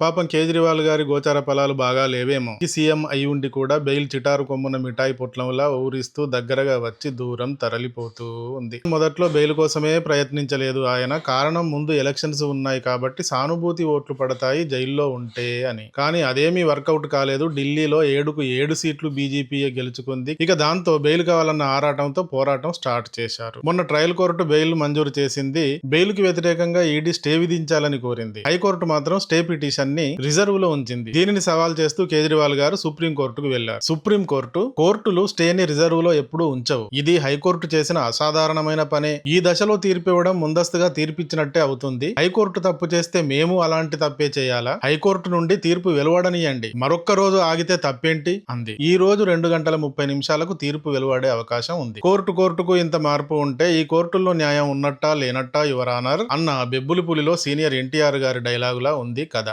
పాపం కేజ్రీవాల్ గారి గోచార ఫలాలు బాగా లేవేమో. ఈ సీఎం అయి ఉండి కూడా బెయిల్ చిటారు కొమ్మున మిఠాయి పొట్లంలా ఊరిస్తూ దగ్గరగా వచ్చి దూరం తరలిపోతూ ఉంది. మొదట్లో బెయిల్ కోసమే ప్రయత్నించలేదు ఆయన. కారణం ముందు ఎలక్షన్స్ ఉన్నాయి కాబట్టి సానుభూతి ఓట్లు పడతాయి జైల్లో ఉంటే అని. కానీ అదేమీ వర్కౌట్ కాలేదు. ఢిల్లీలో 7కు 7 సీట్లు బీజేపీయే గెలుచుకుంది. ఇక దాంతో బెయిల్ కావాలన్న ఆరాటంతో పోరాటం స్టార్ట్ చేశారు. మొన్న ట్రయల్ కోర్టు బెయిల్ మంజూరు చేసింది. బెయిల్ కి వ్యతిరేకంగా ఈడీ స్టే విధించాలని కోరింది. హైకోర్టు మాత్రం స్టే పిటిషన్ ని రిజర్వ్ లో ఉంచింది. దీనిని సవాల్ చేస్తూ కేజ్రీవాల్ గారు సుప్రీం కోర్టుకు వెళ్లారు. సుప్రీం కోర్టులు స్టేని రిజర్వ్ లో ఎప్పుడూ ఉంచవు. ఇది హైకోర్టు చేసిన అసాధారణమైన పనే. ఈ దశలో తీర్పు ఇవ్వడం ముందస్తుగా తీర్పిచ్చినట్టే అవుతుంది. హైకోర్టు తప్పు చేస్తే మేము అలాంటి తప్పే చేయాలా? హైకోర్టు నుండి తీర్పు వెలువడనియండి. మరొక్క రోజు ఆగితే తప్పేంటి అంది. ఈ రోజు 2:30 తీర్పు వెలువడే అవకాశం ఉంది. కోర్టుకు ఇంత మార్పు ఉంటే ఈ కోర్టుల్లో న్యాయం ఉన్నట్టా లేనట్టా యువర్ ఆనర్ అన్న బెబ్బులి పులిలో సీనియర్ ఎన్టీఆర్ గారి డైలాగులా ఉంది కథ.